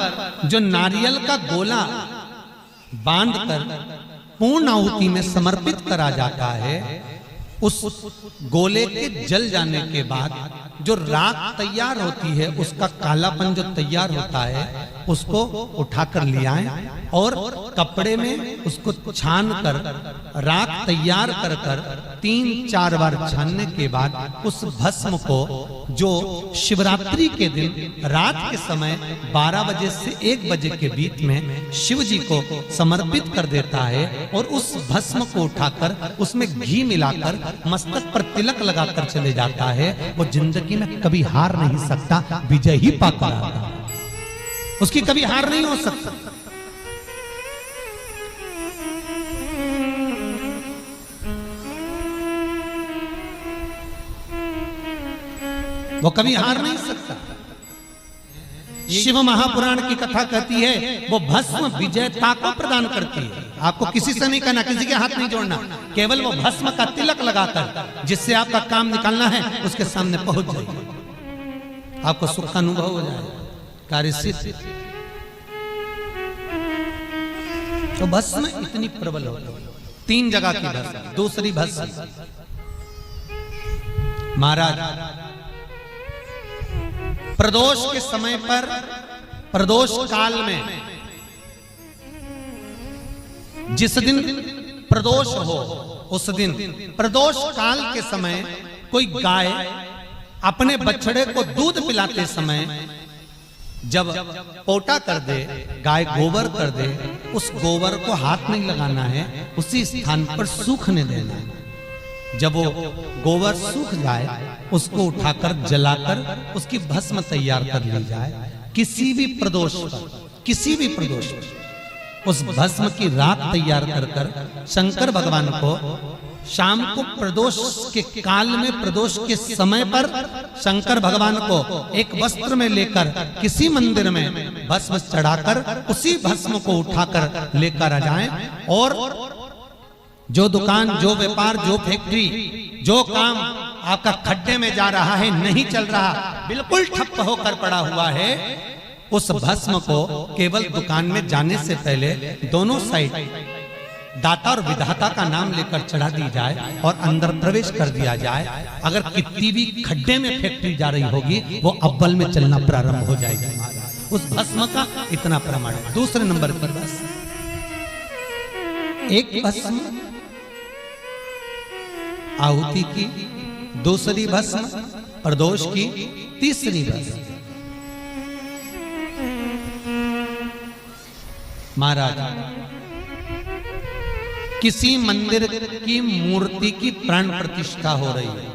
पर जो नारियल का गोला बांधकर पूर्ण आहुति में समर्पित करा जाता है, उस गोले के जल जाने के बाद जो राख तैयार होती है, उसका कालापन जो तैयार होता है, उसको उठाकर ले आए और कपड़े में उसको छान कर राख तैयार कर कर 3-4 बार छानने के बाद उस भस्म को जो शिवरात्रि के दिन रात के समय 12 बजे से 1 बजे के बीच में शिव जी को समर्पित कर देता है और उस भस्म को उठाकर उसमें घी मिलाकर मस्तक पर तिलक लगाकर चले जाता है, वो जिंदगी में कभी हार नहीं सकता, विजय ही पाकर आता है, उसकी कभी हार नहीं हो सकता। वो कभी हार नहीं सकता। शिव महापुराण की कथा कहती है वो भस्म विजयता को प्रदान करती है। आपको किसी से नहीं करना, किसी के हाथ नहीं जोड़ना, केवल वो भस्म का तिलक लगाकर जिससे आपका काम निकालना है उसके सामने पहुंच जाइए, आपको सुख का अनुभव हो जाएगा, कार्य सिद्ध। तो भस्म इतनी प्रबल हो, 3 जगह की भस्म। दूसरी भस्म महाराज प्रदोष के समय पर, प्रदोष काल में, जिस दिन प्रदोष हो उस दिन प्रदोष काल के समय कोई गाय अपने बछड़े को दूध पिलाते समय जब पोटा कर दे, गाय गोबर कर दे, उस गोबर को हाथ नहीं लगाना है, उसी स्थान पर सूखने देना है। जब वो गोबर सूख जाए उसको उठाकर जलाकर उसकी भस्म तैयार कर ली जाए। किसी भी प्रदोष पर, किसी भी प्रदोष पर उस भस्म की राख तैयार कर कर शंकर भगवान को शाम को प्रदोष के काल में, प्रदोष के समय पर शंकर भगवान को एक वस्त्र में लेकर किसी मंदिर में भस्म चढ़ाकर उसी भस्म को उठाकर लेकर आ जाएं और जो दुकान, जो व्यापार, जो फैक्ट्री, जो काम आपका खड्डे में जा रहा है, नहीं चल रहा, बिल्कुल ठप्प होकर पड़ा हुआ है, उस भस्म को केवल दुकान में जाने से पहले दोनों साइड दाता और विधाता का नाम लेकर चढ़ा दी जाए और अंदर प्रवेश कर दिया जाए। अगर कितनी भी खड्डे में फैक्ट्री जा रही होगी वो अव्वल में चलना प्रारंभ हो जाएगी। उस भस्म का इतना प्रमाण है। दूसरे नंबर पर बस एक भस्म आहुति की, दूसरी भस्म प्रदोष की, तीसरी भस्म महाराज किसी मंदिर की मूर्ति की प्राण प्रतिष्ठा हो रही है।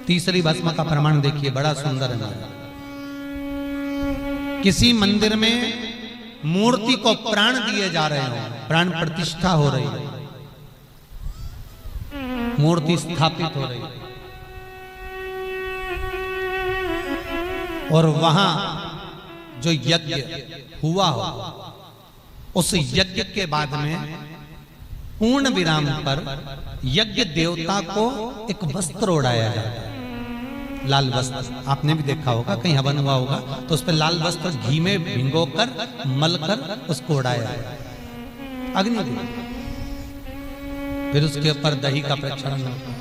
तीसरी भस्म का प्रमाण देखिए, बड़ा सुंदर है महाराज। किसी मंदिर में मूर्ति को प्राण दिए जा रहे हो, प्राण प्रतिष्ठा हो रही है, मूर्ति स्थापित हो रही है और वहां जो यज्ञ हुआ हो उस यज्ञ के बाद में पूर्ण विराम पर यज्ञ देवता को एक वस्त्र ओढ़ाया जाता है, लाल वस्त्र। आपने भी देखा होगा, कहीं हवन हुआ होगा तो उस पर लाल वस्त्र घी में भिगोकर मलकर उसको ओढ़ाया जाता है, अग्नि देव। फिर उसके ऊपर दही का प्रक्षालन होता है,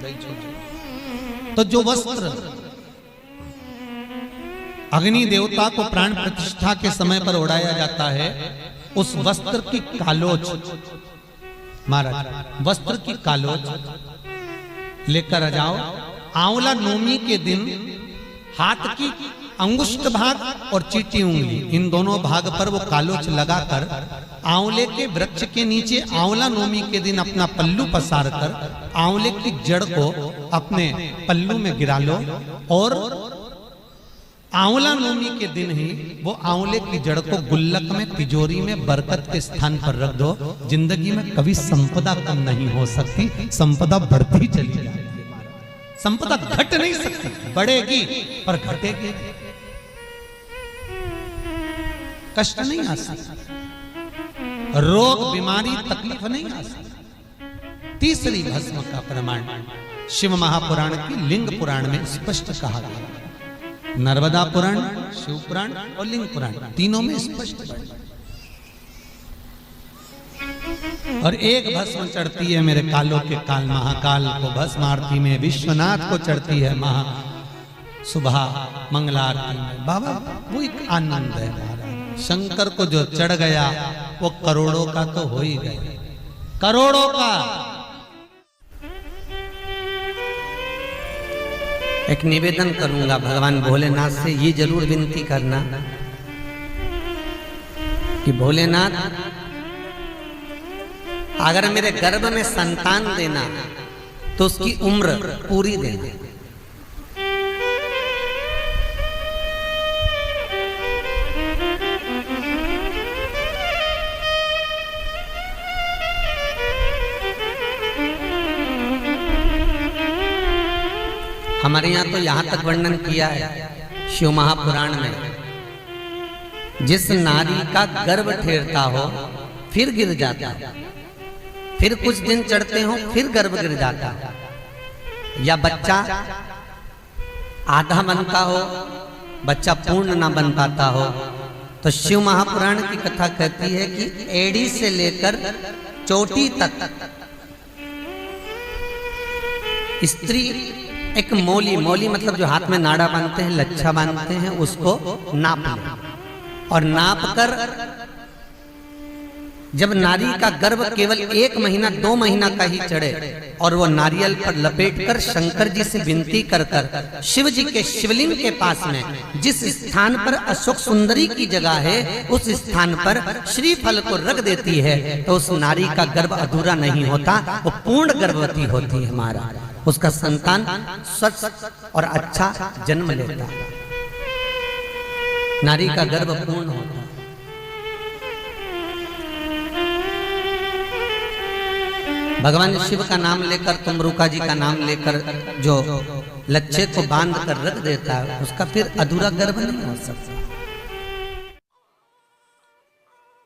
दही छोड़। तो जो वस्त्र अग्नि देवता को प्राण प्रतिष्ठा के समय पर ओढ़ाया जाता है, उस वस्त्र की कालोच महाराज, वस्त्र की कालोच लेकर आ जाओ। आंवला नवमी के दिन हाथ की अंगुष्ठ भाग और चीटी उंगली, इन दोनों भाग पर वो कालोच लगाकर आंवले के वृक्ष के नीचे आंवला नवमी के दिन अपना पल्लू पसार कर आंवले की जड़ को अपने पल्लू में गिरा लो और आंवला नवमी के दिन ही वो आंवले की जड़ को गुल्लक में, तिजोरी में, बरकत के स्थान पर रख दो। जिंदगी में कभी संपदा कम नहीं हो सकती, संपदा बढ़ती चली जाएगी। संपदा घट नहीं सकती, बढ़ेगी पर घटेगी, कष्ट नहीं आ सकता, रोग, बीमारी, तकलीफ नहीं आ सकती। तीसरी भस्म का प्रमाण शिव महापुराण की लिंग पुराण में स्पष्ट कहा गया। नर्मदा पुराण, शिव पुराण और लिंग पुराण, तीनों में स्पष्ट है। और एक भस्म चढ़ती है मेरे कालों के काल महाकाल को भस्म आरती में, विश्वनाथ को चढ़ती है महा सुबह मंगला आरती में। बाबा वो एक आनंद है। शंकर को जो चढ़ गया वो करोड़ों का तो हो ही गया, करोड़ों का। एक निवेदन करूंगा भगवान भोलेनाथ से, ये जरूर विनती करना कि भोलेनाथ अगर मेरे गर्भ में संतान देना तो उसकी उम्र पूरी देना। हमारे यहाँ तो यहाँ तक वर्णन किया है शिव महापुराण में, जिस नारी का गर्भ ठेरता हो फिर गिर जाता, फिर कुछ दिन चढ़ते हो फिर गर्भ गिर जाता, या बच्चा आधा बनता हो, बच्चा पूर्ण ना बन पाता हो, तो शिव महापुराण की कथा कहती है कि एड़ी से लेकर चोटी तक स्त्री एक मौली, मौली मतलब जो हाथ में नाड़ा बांधते हैं, लच्छा बांधते हैं, उसको नाप लें। और नाप कर जब नारी का गर्भ केवल 1 महीना 2 महीना का ही चढ़े और वो नारियल पर लपेटकर शंकर जी से विनती कर कर शिव जी के शिवलिंग के पास में जिस स्थान पर अशोक सुंदरी की जगह है उस स्थान पर श्रीफल को रख देती है, तो उस नारी का गर्भ अधूरा नहीं होता, वो पूर्ण गर्भवती होती है। हमारा उसका संतान स्वस्थ और अच्छा जन्म लेता, नारी का गर्भ पूर्ण होता। भगवान शिव का नाम लेकर, तुमरुका जी का नाम लेकर जो लच्छे को बांध कर रख देता है, उसका फिर अधूरा गर्भ नहीं हो सकता।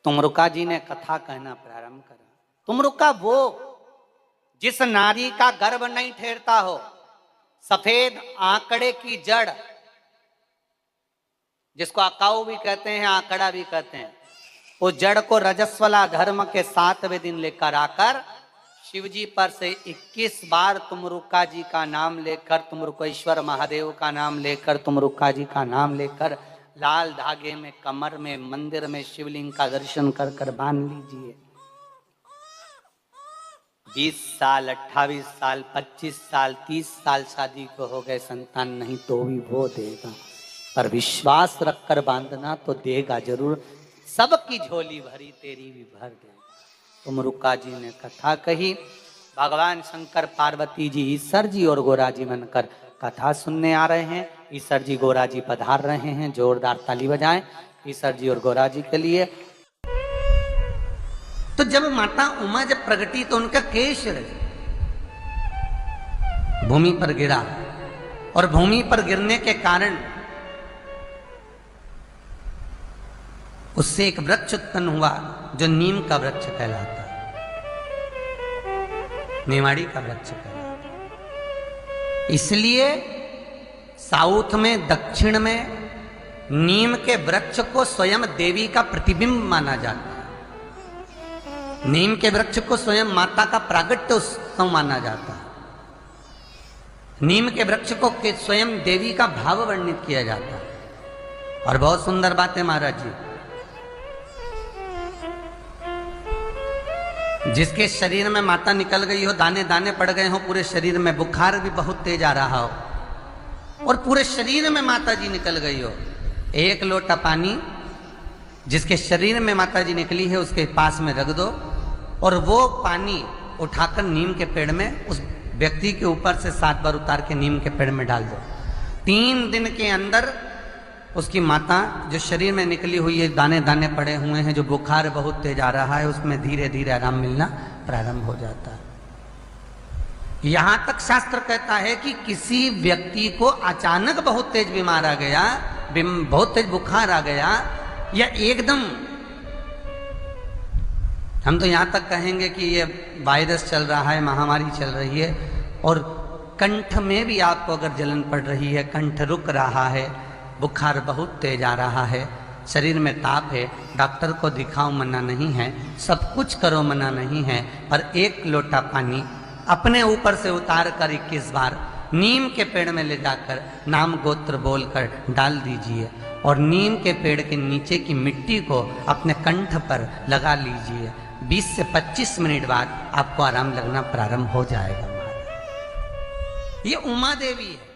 तुमरुका जी ने कथा कहना प्रारंभ करा। तुमरुका वो जिस नारी का गर्भ नहीं ठहरता हो, सफेद आंकड़े की जड़, जिसको अकाऊ भी कहते हैं, आंकड़ा भी कहते हैं, उस जड़ को रजस्वला धर्म के 7वें दिन लेकर आकर शिवजी पर से 21 बार तुमरुका जी का नाम लेकर, तुमरुकेश्वर महादेव का नाम लेकर, तुमरुका जी का नाम लेकर लाल धागे में कमर में मंदिर में शिवलिंग का दर्शन कर कर बांध लीजिए। 20 साल 28 साल 25 साल 30 साल शादी को हो गए, संतान नहीं तो भी वो देगा, पर विश्वास रखकर बांधना तो देगा जरूर। सबकी झोली भरी तेरी भी भर देगा। तुमरुका जी ने कथा कही। भगवान शंकर पार्वती जी ईश्वर जी और गोरा जी बनकर कथा सुनने आ रहे हैं। ईश्वर जी गोरा जी पधार रहे हैं, जोरदार ताली बजाएं ईश्वर जी और गोरा जी के लिए। तो जब माता उमा जब प्रगटी तो उनका केश भूमि पर गिरा, और भूमि पर गिरने के कारण उससे एक वृक्ष उत्पन्न हुआ जो नीम का वृक्ष कहलाता, नेवाड़ी का वृक्ष कहलाता। इसलिए साउथ में, दक्षिण में नीम के वृक्ष को स्वयं देवी का प्रतिबिंब माना जाता है। नीम के वृक्ष को स्वयं माता का प्रागट्य उत्सव माना जाता है। नीम के वृक्ष को स्वयं देवी का भाव वर्णित किया जाता है। और बहुत सुंदर बात है महाराज जी, जिसके शरीर में माता निकल गई हो, दाने दाने पड़ गए हो पूरे शरीर में, बुखार भी बहुत तेज आ रहा हो और पूरे शरीर में माता जी निकल गई हो, 1 लोटा पानी जिसके शरीर में माता जी निकली है उसके पास में रख दो, और वो पानी उठाकर नीम के पेड़ में उस व्यक्ति के ऊपर से 7 बार उतार के नीम के पेड़ में डाल दो। 3 दिन के अंदर उसकी माता जो शरीर में निकली हुई है, दाने दाने पड़े हुए हैं, जो बुखार बहुत तेज आ रहा है, उसमें धीरे धीरे आराम मिलना प्रारंभ हो जाता है। यहां तक शास्त्र कहता है कि किसी व्यक्ति को अचानक बहुत तेज बीमार आ गया, बहुत तेज बुखार आ गया, या एकदम, हम तो यहां तक कहेंगे कि ये वायरस चल रहा है, महामारी चल रही है, और कंठ में भी आपको अगर जलन पड़ रही है, कंठ रुक रहा है, बुखार बहुत तेज आ रहा है, शरीर में ताप है, डॉक्टर को दिखाओ मना नहीं है, सब कुछ करो मना नहीं है, पर एक लोटा पानी अपने ऊपर से उतार कर 21 बार नीम के पेड़ में ले जाकर नाम गोत्र बोलकर डाल दीजिए और नीम के पेड़ के नीचे की मिट्टी को अपने कंठ पर लगा लीजिए। 20 से 25 मिनट बाद आपको आराम लगना प्रारंभ हो जाएगा। ये उमा देवी है।